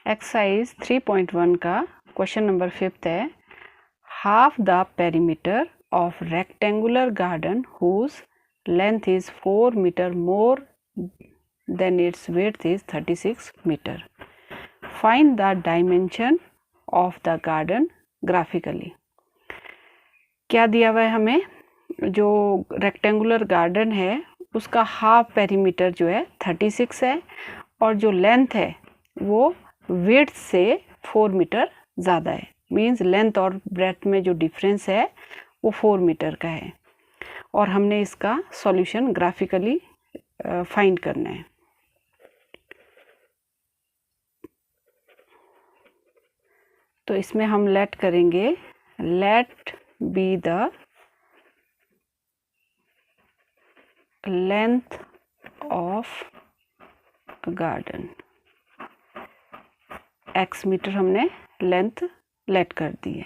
Exercise 3.1 का question number 5 है। Half the perimeter of rectangular garden whose length is 4 meter more than its width is 36 meter. Find the dimension of the garden graphically. क्या दिया हुआ है हमें? जो rectangular garden है उसका हाफ पेरीमीटर जो है 36 है और जो लेंथ है वो विड्थ से 4 मीटर ज़्यादा है। मींस लेंथ और ब्रेड्थ में जो डिफरेंस है वो 4 मीटर का है और हमने इसका सॉल्यूशन ग्राफिकली फाइंड करना है। तो इसमें हम लेट करेंगे let be the length of garden. x meter हमने लेंथ लेट कर दी है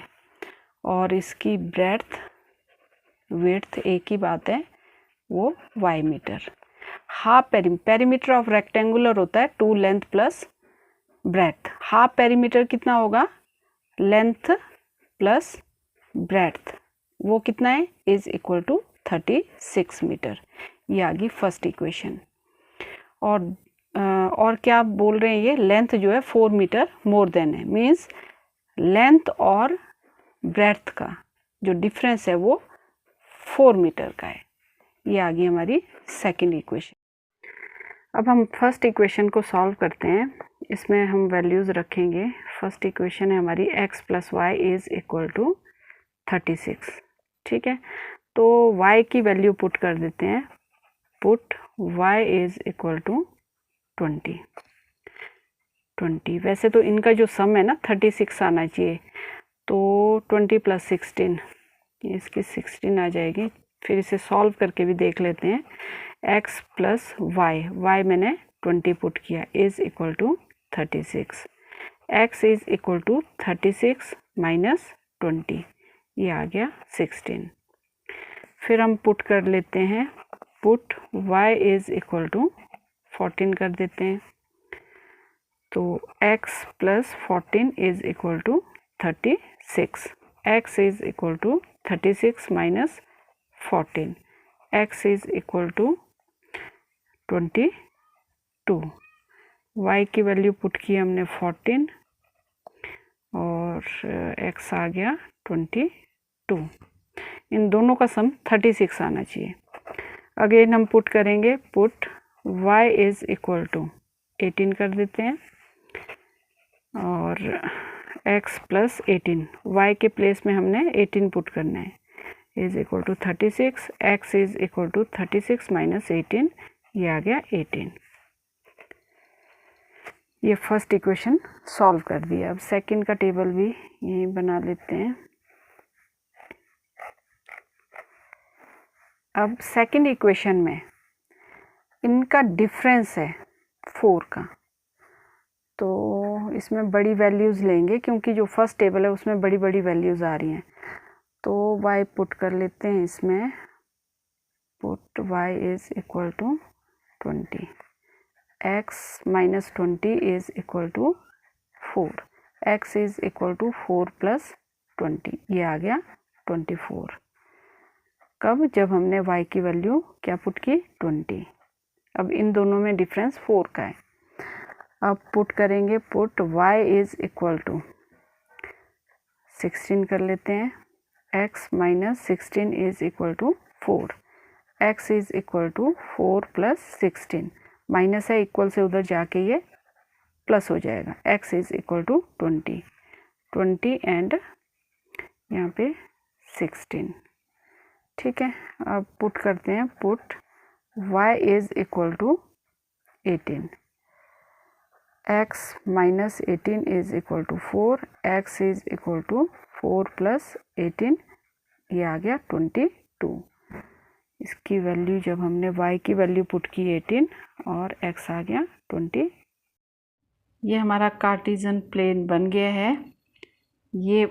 और इसकी ब्रेड्थ विड्थ एक ही बात है, वो y meter. Half perimeter of rectangular होता है 2 length plus breadth. Half perimeter कितना होगा? लेंथ प्लस ब्रेड्थ, वो कितना है? Is equal to 36 meter. ये आ गई फर्स्ट इक्वेशन। और क्या बोल रहे हैं? ये लेंथ जो है 4 मीटर मोर देन है, मीन्स लेंथ और ब्रेड्थ का जो डिफरेंस है वो 4 मीटर का है। ये आ गई हमारी सेकंड इक्वेशन। अब हम फर्स्ट इक्वेशन को सॉल्व करते हैं। इसमें हम वैल्यूज़ रखेंगे। फर्स्ट इक्वेशन है हमारी x + y is equal to 36। ठीक है, तो y की वैल्यू पुट कर देते हैं। Put y is equal to 20। वैसे तो इनका जो सम है ना 36 आना चाहिए, तो 20 + 16, इसकी 16 आ जाएगी। फिर इसे सॉल्व करके भी देख लेते हैं। x + y मैंने 20 पुट किया is equal to 36। x is equal to 36 minus 20, ये आ गया 16। फिर हम पुट कर लेते हैं। Put y is equal to 14 कर देते हैं, तो x + 14 is equal to 36। x is equal to 36 minus 14, x is equal to 22। y की वैल्यू पुट की हमने 14 और x आ गया 22। इन दोनों का सम 36 आना चाहिए। अगेन हम पुट करेंगे। Put y is equal to 18 कर देते हैं और x + 18, y के प्लेस में हमने 18 पुट करना है, is equal to 36। x is equal to 36 minus 18, ये आ गया 18। ये फर्स्ट इक्वेशन सॉल्व कर दिया। अब सेकंड का टेबल भी यहीं बना लेते हैं। अब सेकंड इक्वेशन में इनका डिफरेंस है 4 का, तो इसमें बड़ी वैल्यूज़ लेंगे क्योंकि जो फर्स्ट टेबल है उसमें बड़ी बड़ी वैल्यूज़ आ रही हैं। तो y पुट कर लेते हैं इसमें। Put y is equal to 20, x - 20 is equal to 4, x is equal to 4 + 20, ये आ गया 24। कब? जब हमने y की वैल्यू क्या पुट की? 20। अब इन दोनों में डिफरेंस 4 का है। अब पुट करेंगे। Put y is equal to 16 कर लेते हैं। x - 16 is equal to 4, x is equal to 4 + 16, minus है, इक्वल से उधर जाके ये प्लस हो जाएगा। x is equal to 20 and यहाँ पे 16। ठीक है, अब पुट करते हैं। Put y is equal to 18, x - 18 is equal to 4, x is equal to 4 + 18, ये आ गया 22। इसकी वैल्यू जब हमने y की वैल्यू पुट की 18 और x आ गया 20। ये हमारा कार्टेशियन प्लेन बन गया है। ये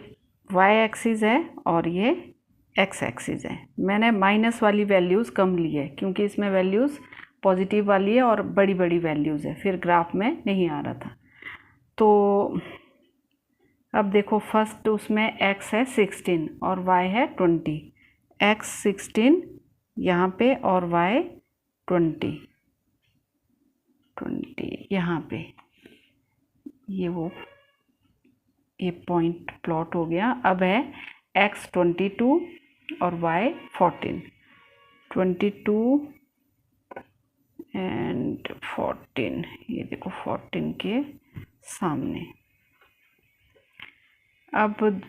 y एक्सिस है और ये x एक्सिस है। मैंने माइनस वाली वैल्यूज़ कम ली है क्योंकि इसमें वैल्यूज़ पॉजिटिव वाली है और बड़ी बड़ी वैल्यूज़ है, फिर ग्राफ में नहीं आ रहा था। तो अब देखो फर्स्ट उसमें x है 16 और y है 20, x 16 यहाँ पे और y 20 यहाँ पे, ये पॉइंट प्लॉट हो गया। अब है x 22 और y 14, 22 एंड 14, ये देखो 14 के सामने। अब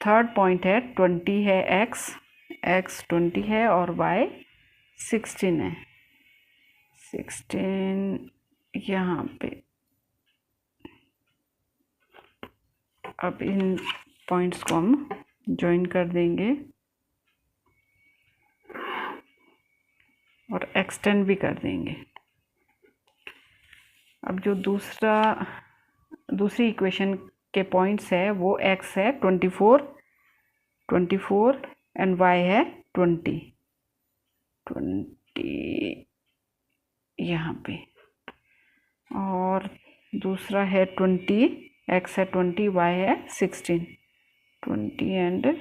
थर्ड पॉइंट है 20 है x 20 है और y 16 है, 16 यहाँ पे। अब इन पॉइंट्स को हम ज्वाइन कर देंगे और एक्सटेंड भी कर देंगे। अब जो दूसरी इक्वेशन के पॉइंट्स है वो x है 24 एंड y है 20 यहाँ पे, और दूसरा है 20, x है 20, y है 16, 20 एंड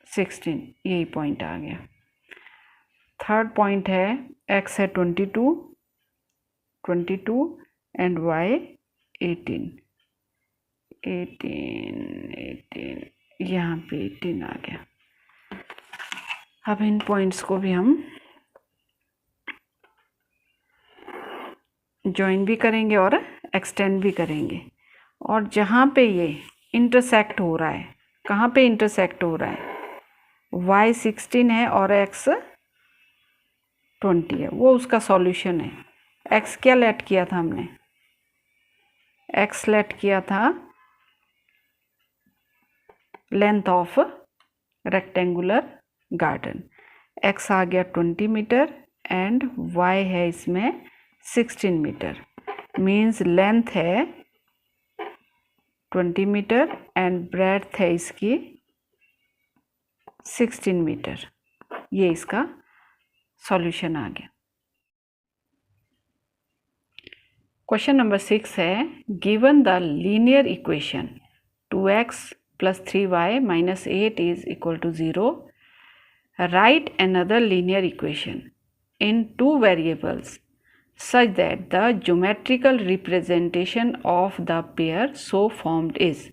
16, यही पॉइंट आ गया। थर्ड पॉइंट है x है 22 एंड y 18, यहाँ पे 18 आ गया। अब इन पॉइंट्स को भी हम ज्वाइन भी करेंगे और एक्सटेंड भी करेंगे। और जहाँ पे ये इंटरसेक्ट हो रहा है, कहाँ पे इंटरसेक्ट हो रहा है, y 16 है और x 20 है, वो उसका सॉल्यूशन है। x क्या लेट किया था हमने, x लेट किया था length of rectangular garden, x आ गया 20 मीटर एंड y है इसमें 16 मीटर, मीन्स लेंथ है 20 मीटर एंड ब्रेड्थ है इसकी 16 मीटर। ये इसका सॉल्यूशन आ गया। क्वेश्चन नंबर 6 है, given the linear equation 2x plus 3y minus 8 is equal to 0, write another linear equation in two variables such that the geometrical representation of the pair so formed is,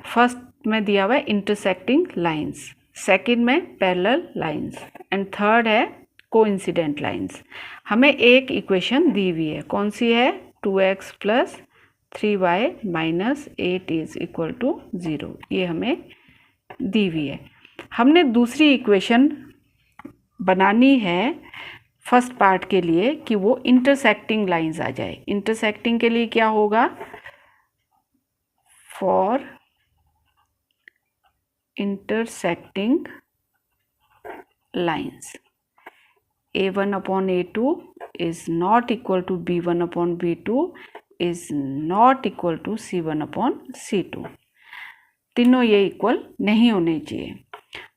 first में दिया हुआ है intersecting lines, second में parallel lines and third है coincident lines. हमें एक equation दी हुई है, कौन सी है, 2x plus 3y minus 8 is equal to 0, ये हमें दी हुई है। हमने दूसरी इक्वेशन बनानी है फर्स्ट पार्ट के लिए कि वो इंटरसेक्टिंग लाइंस आ जाए। इंटरसेक्टिंग के लिए क्या होगा, for intersecting lines a1 upon a2 is not equal to b1 upon b2 is not equal to c1 upon c2, तीनों ये इक्वल नहीं होने चाहिए।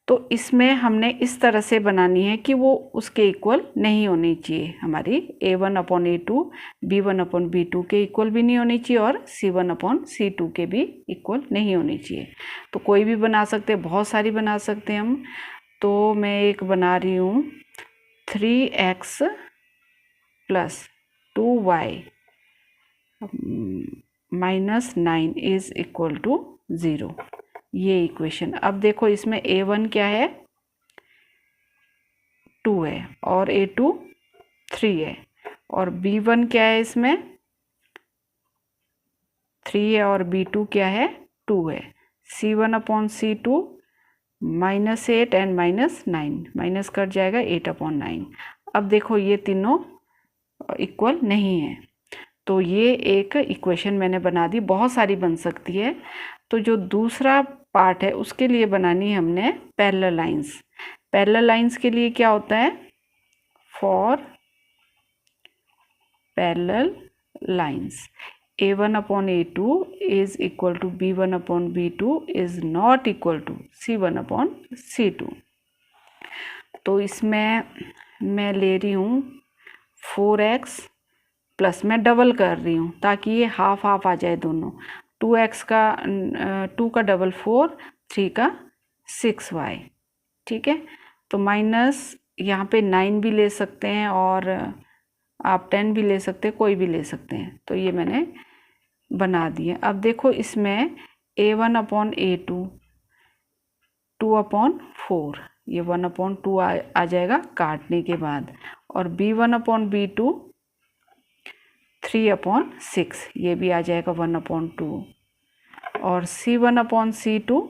तो इसमें हमने इस तरह से बनानी है कि वो उसके इक्वल नहीं होनी चाहिए, हमारी a1 upon a2 b1 upon b2 के इक्वल भी नहीं होनी चाहिए और c1 अपॉन c2 के भी इक्वल नहीं होनी चाहिए। तो कोई भी बना सकते हैं, बहुत सारी बना सकते हैं हम। तो मैं एक बना रही हूँ 3x plus 2y minus 9 is equal to 0, ये इक्वेशन। अब देखो इसमें a1 क्या है, 2 है और a2 3 है, और b1 क्या है, इसमें 3 है और b2 क्या है, 2 है। c1 upon c2 -8 and -9, minus cut जाएगा 8 अपॉन 9। अब देखो ये तीनों इक्वल नहीं है, तो ये एक इक्वेशन मैंने बना दी, बहुत सारी बन सकती है। तो जो दूसरा पार्ट है उसके लिए बनानी है हमने पैरेलल लाइंस। पैरेलल लाइंस के लिए क्या होता है, for parallel lines a1 upon a2 is equal to b1 upon b2 is not equal to c1 upon c2। तो इसमें मैं ले रही हूँ 4x प्लस मैं डबल कर रही हूँ ताकि ये हाफ हाफ आ जाए दोनों। 2x का 2 का डबल 4, 3 का 6y। ठीक है, तो माइनस यहाँ पे 9 भी ले सकते हैं और आप 10 भी ले सकते हैं, कोई भी ले सकते हैं। तो ये मैंने बना दिए। अब देखो इसमें a1 अपॉन a2 2/4, ये 1/2 आ जाएगा काटने के बाद, और b1 अपॉन b2 3/6, ये भी आ जाएगा 1/2, और c1 अपॉन c2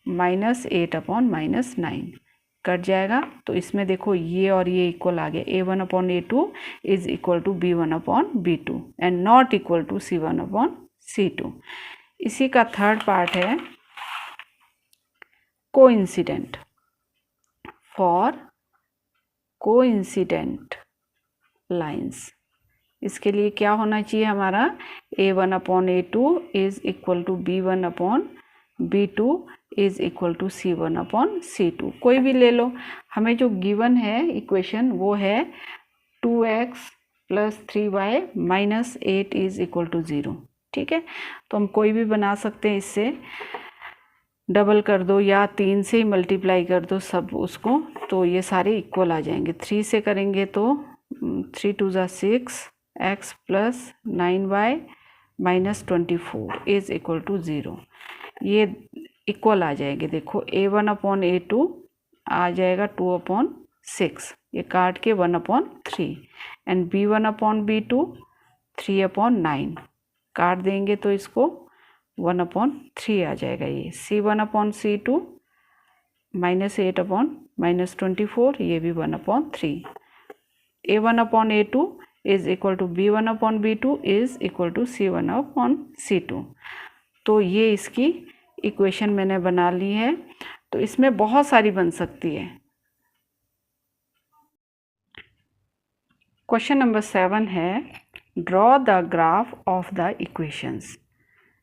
-8/-9 कट जाएगा। तो इसमें देखो ये और ये इक्वल आ गया, a1 upon a2 is equal to b1 upon b2 and not equal to c1 upon c2। इसी का थर्ड पार्ट है कोइंसिडेंट। फॉर कोइंसिडेंट लाइंस, इसके लिए क्या होना चाहिए हमारा, a1 upon a2 is equal to b1 upon b2 is equal to c1 upon c2। कोई भी ले लो, हमें जो गिवन है इक्वेशन वो है 2x plus 3y minus 8 is equal to 0। ठीक है, तो हम कोई भी बना सकते हैं, इससे डबल कर दो या 3 से ही मल्टीप्लाई कर दो सब उसको, तो ये सारे इक्वल आ जाएंगे। 3 से करेंगे तो 3 2 ज़ा 6, x plus 9y minus 24 is equal to 0। ये इक्वल आ जाएंगे। देखो a1 अपॉन a2 आ जाएगा 2/6, ये काट के 1/3, एंड b1 अपॉन b2 3/9 काट देंगे तो इसको 1/3 आ जाएगा। ये c1 अपॉन c2 -8/-24, ये भी 1/3। a1 upon a2 is equal to b1 upon b2 is equal to c1 upon c2। तो ये इसकी इक्वेशन मैंने बना ली है। तो इसमें बहुत सारी बन सकती है। क्वेश्चन नंबर 7 है, draw the graph of the equations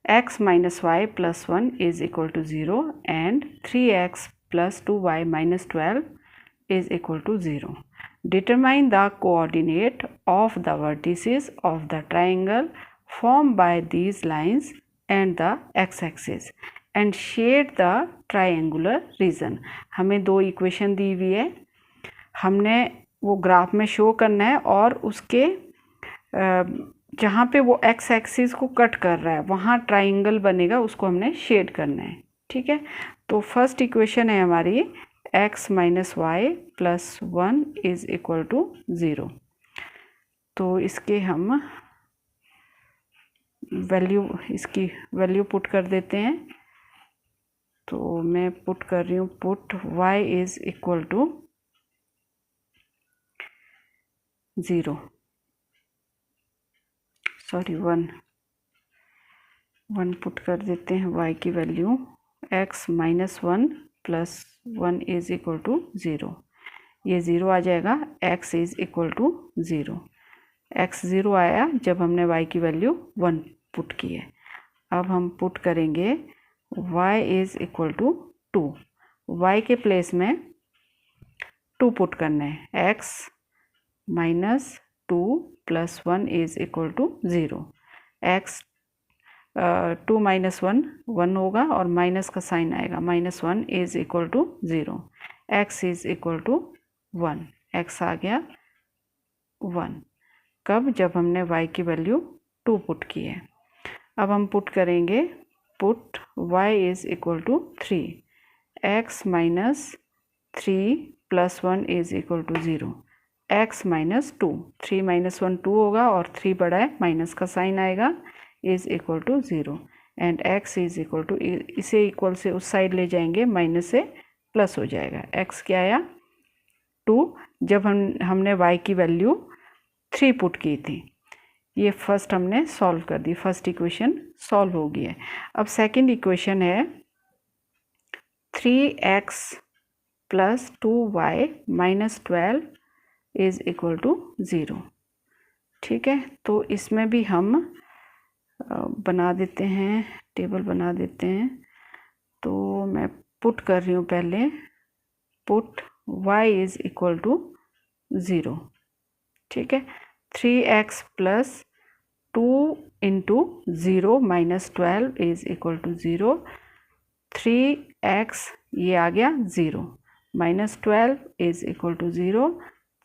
x minus y plus 1 is equal to 0 and 3x plus 2y minus 12 is equal to 0. Determine the coordinate of the vertices of the triangle formed by these lines and the x-axis and shade the triangular region. हमें दो equation दी हुई है, हमने वो graph में show करना है और उसके जहाँ पे वो एक्स एक्सिस को कट कर रहा है वहाँ ट्राइंगल बनेगा, उसको हमने शेड करना है। ठीक है, तो फर्स्ट इक्वेशन है हमारी x minus y plus 1 is equal to 0। तो इसके हम इसकी वैल्यू पुट कर देते हैं। तो मैं पुट कर रही हूँ, put y is equal to 0, sorry 1 put कर देते हैं y की value. x minus 1 plus 1 is equal to 0, ये 0 आ जाएगा। x is equal to 0, x 0 आया जब हमने y की वैल्यू 1 पुट की है। अब हम पुट करेंगे y is equal to 2, y के प्लेस में 2 पुट करना है। x minus 2 plus 1 is equal to 0, x 2 minus 1 होगा और माइनस का साइन आएगा, -1 is equal to 0, x is equal to 1, x आ गया 1। कब, जब हमने y की वैल्यू 2 पुट की है। अब हम पुट करेंगे, put y is equal to 3, x minus 3 plus 1 is equal to 0, x minus 2, 3 minus 1 2 होगा और 3 बड़ा है, माइनस का साइन आएगा, is equal to 0, and x is equal to, इसे इक्वल से उस साइड ले जाएंगे, माइनस से प्लस हो जाएगा। x क्या आया 2, जब हमने y की वैल्यू 3 पुट की थी। ये फर्स्ट हमने सॉल्व कर दी, फर्स्ट इक्वेशन सॉल्व हो गई है। अब सेकंड इक्वेशन है 3x plus 2y minus 12 is equal to 0। ठीक है, तो इसमें भी हम बना देते हैं, टेबल बना देते हैं। तो मैं पुट कर रही हूँ पहले, put y is equal to 0। ठीक है, 3x plus 2 into 0 minus 12 is equal to 0। 3x ये आ गया 0 minus 12 is equal to 0।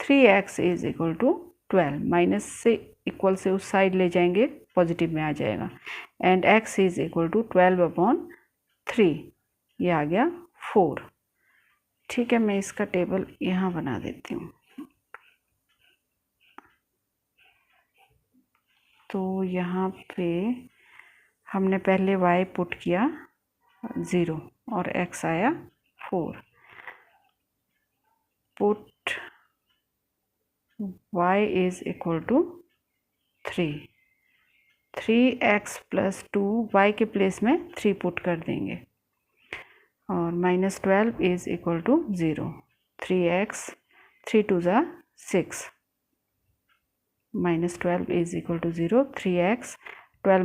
3x is equal to 12, minus से इक्वल से उस साइड ले जाएंगे पॉजिटिव में आ जाएगा। And x is equal to 12/3, ये आ गया 4। ठीक है, मैं इसका टेबल यहाँ बना देती हूँ। तो यहाँ पे हमने पहले y पुट किया 0 और x आया 4। Put y is equal to 3। 3x plus 2, y के प्लेस में 3 पुट कर देंगे और minus 12 is equal to 0। 3x 3 2 ज़ा 6 minus 12 is equal to 0। 3x 12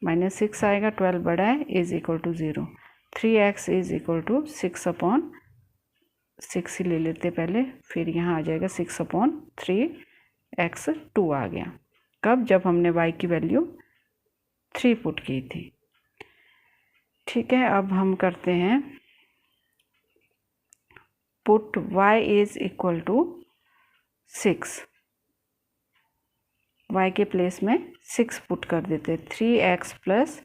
minus 6 आएगा, 12 बड़ा है, is equal to 0। 3x is equal to 6/6 ही ले लेते पहले, फिर यहाँ आ जाएगा 6/3। x 2 आ गया। कब? जब हमने y की वैल्यू 3 पुट की थी। ठीक है, अब हम करते हैं put y is equal to 6। y के प्लेस में 6 पुट कर देते। 3x प्लस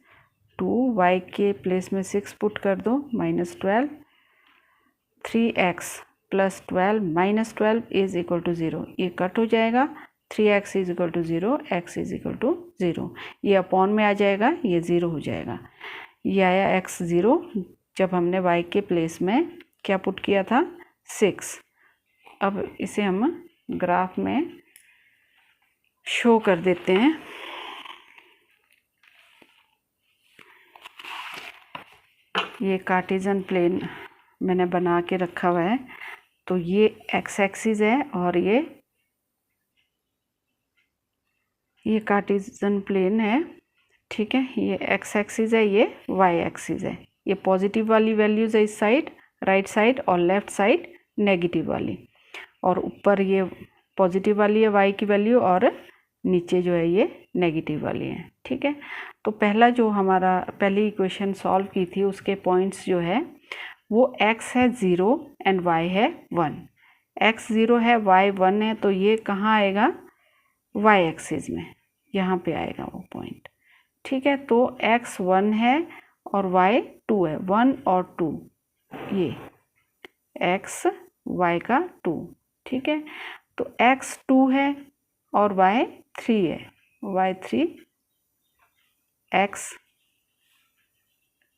2, y के प्लेस में 6 पुट कर दो, minus 12। 3x plus 12 minus 12 is equal to 0, ये कट हो जाएगा। 3x is equal to 0, x is equal to 0, ये अपॉन में आ जाएगा, ये 0 हो जाएगा। ये आया x 0 जब हमने y के प्लेस में क्या पुट किया था? 6। अब इसे हम ग्राफ में शो कर देते हैं। ये कार्टेशियन प्लेन मैंने बना के रखा हुआ है, तो ये x एक्सिस है और ये कार्टेशियन प्लेन है। ठीक है, ये x एक्सिस है, ये y एक्सिस है। ये पॉजिटिव वाली वैल्यूज़ है इस साइड, राइट साइड, और लेफ़्ट साइड नेगेटिव वाली, और ऊपर ये पॉजिटिव वाली है y की वैल्यू, और नीचे जो है ये नेगेटिव वाली है। ठीक है, तो पहला जो हमारा पहली इक्वेशन सॉल्व की थी उसके पॉइंट्स जो है वो x है 0 एंड y है 1। x 0 है, y 1 है, तो ये कहाँ आएगा? y एक्सिस में, यहाँ पे आएगा वो पॉइंट। ठीक है, तो x 1 है और y 2 है, 1 और 2, ये x y का 2। ठीक है, तो x 2 है और y 3 है, y 3, x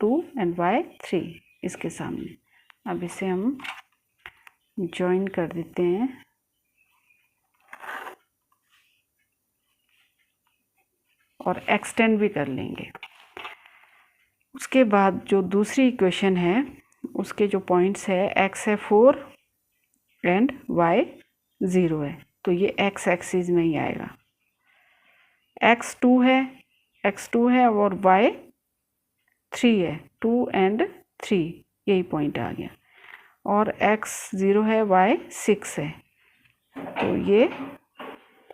2 एंड y 3 इसके सामने। अब इसे हम जॉइन कर देते हैं और एक्सटेंड भी कर लेंगे। उसके बाद जो दूसरी इक्वेशन है उसके जो पॉइंट्स है, x है 4 एंड y 0 है, तो ये x एक्सिस में ही आएगा। x 2 है और y 3 है, 2 एंड 3, यही पॉइंट आ गया। और x 0 है, y 6 है, तो ये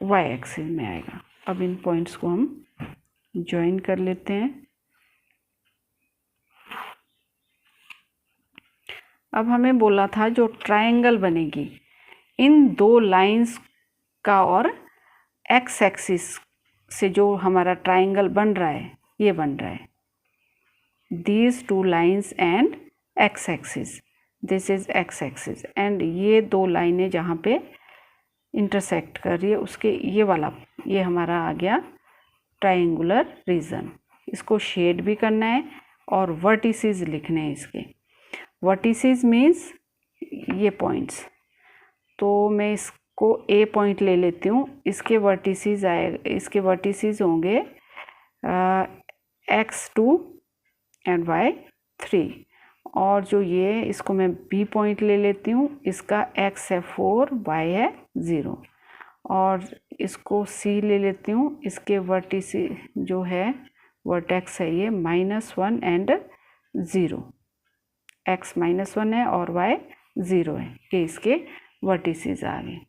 y एक्सिस में आएगा। अब इन पॉइंट्स को हम ज्वाइन कर लेते हैं। अब हमें बोला था जो ट्रायंगल बनेगी इन दो लाइंस का और x एक्सिस से जो हमारा ट्रायंगल बन रहा है, ये बन रहा है these two lines and x axis, this is x axis, and ये दो लाइनें जहाँ पे इंटरसेक्ट कर रही है उसके ये हमारा आ गया ट्रायंगुलर रीजन। इसको शेड भी करना है और वर्टिसेस लिखने हैं इसके। वर्टिसेस मीन्स ये पॉइंट्स, तो मैं इसको A पॉइंट ले लेती हूँ। इसके वर्टिसेस होंगे x2 एंड y3, और जो ये इसको मैं B पॉइंट ले लेती हूँ। इसका x है 4, y है 0, और इसको C ले लेती हूँ। इसके वर्टिसेस जो है वर्टेक्स है ये -1 एंड 0, x -1 है और y 0 है, ये इसके वर्टिसेस आ गए।